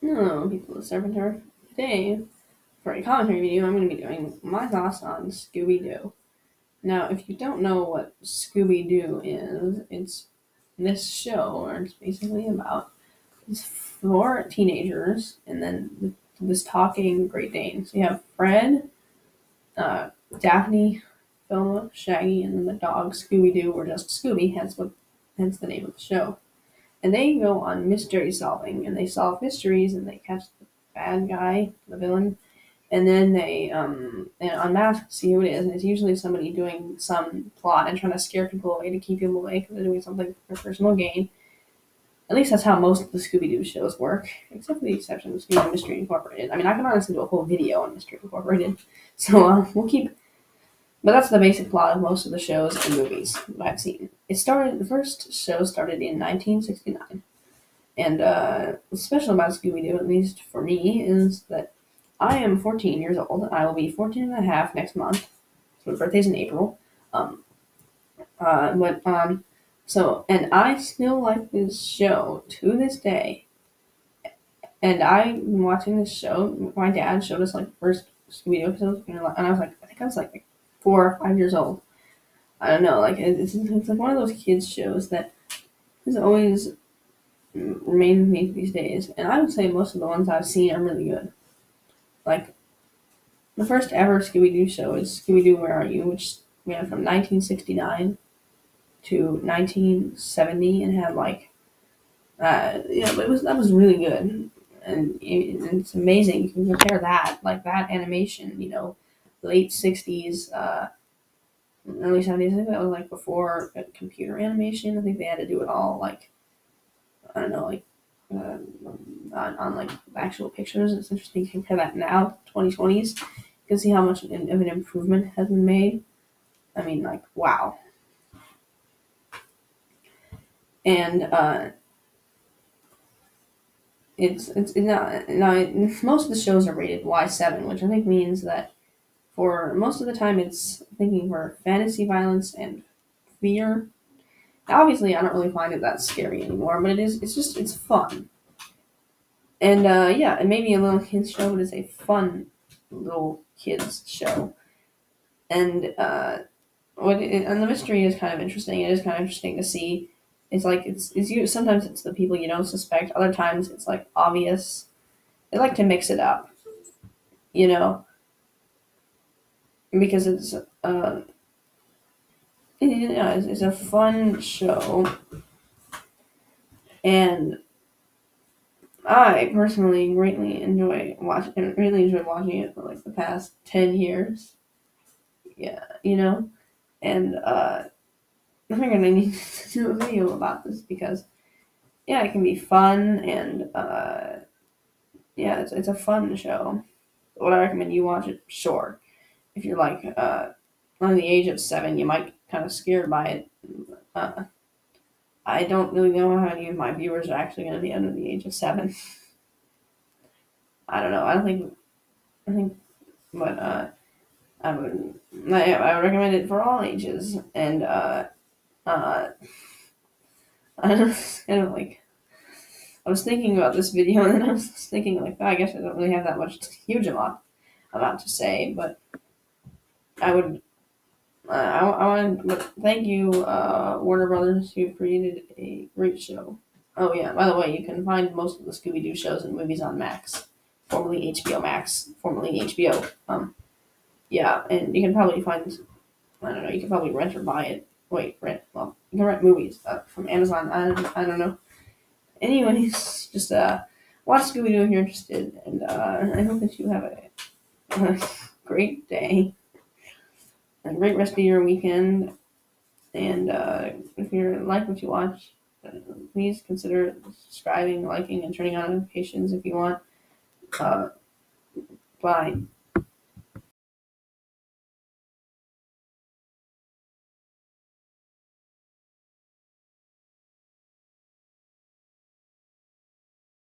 Hello, people of Serpentard. Today, for a commentary video, I'm going to be doing my thoughts on Scooby Doo. Now, if you don't know what Scooby Doo is, it's this show where it's basically about these four teenagers and then this talking Great Dane. So you have Fred, uh, Daphne, Velma, Shaggy, and then the dog Scooby Doo, or just Scooby, hence the name of the show. And they go on mystery solving, and they solve mysteries, and they catch the bad guy, the villain, and then they and unmask, see who it is, and it's usually somebody doing some plot and trying to scare people away to keep people away because they're doing something for personal gain. At least that's how most of the Scooby Doo shows work, except for the exception of Scooby Doo Mystery Incorporated. I mean, I can honestly do a whole video on Mystery Incorporated, so we'll keep. But that's the basic plot of most of the shows and movies that I've seen. The first show started in 1969. And what's special about Scooby Doo, at least for me, is that I am 14 years old. I will be 14 and a half next month. So my birthday's in April. Um, but so and I still like this show to this day. And I've been watching this show. My dad showed us like the first Scooby Doo episode, and I was like, I think I was like 4 or 5 years old. I don't know, like it's like one of those kids shows that has always remained with me these days. And I would say most of the ones I've seen are really good. Like the first ever Scooby Doo show is Scooby Doo Where Are You, which ran from 1969 to 1970 and had like but that was really good. And it's amazing. You can compare that, like that animation, late 60s, early 70s. I think that was like before computer animation. I think they had to do it all like, I don't know, like uh, on like actual pictures. It's interesting to compare that now to 2020s. You can see how much of an improvement has been made. I mean, like, wow. And it's not, now most of the shows are rated Y7, which I think means that for most of the time it's thinking for fantasy violence and fear. Now, obviously, I don't really find it that scary anymore, but it's fun. And yeah, it may be a little kids show, but it's a fun little kids show. And and the mystery is kind of interesting. It is kind of interesting to see. It's like it's you. Sometimes it's the people you don't suspect. Other times it's like obvious. They like to mix it up, you know, because it's a fun show, and I personally greatly enjoyed watching it for like the past 10 years. Yeah, and I figured I need to do a video about this because yeah, it can be fun and yeah, it's a fun show. Would I recommend you watch it? Sure. If you're like under the age of 7, you might kind of scared by it. Uh, I don't really know how many of my viewers are actually going to be under the age of 7. I don't know. I think, but I would I would recommend it for all ages. And uh, I don't know, it's kind of like I was thinking about this video, and then I was thinking like, oh, I guess I don't really have that much huge amount to say, but I would. I want to thank you, Warner Brothers, who created a great show. Oh yeah, by the way, you can find most of the Scooby Doo shows and movies on Max, formerly HBO Max, formerly HBO. Yeah, and you can probably find, I don't know, you can probably rent or buy it. Wait, rent? Well, you can rent movies from Amazon. I don't know. Anyways, just watch Scooby Doo if you're interested, and I hope that you have a great day, a great rest of your weekend, and if you like what you watch, please consider subscribing, liking, and turning on notifications if you want. Uh, Bye.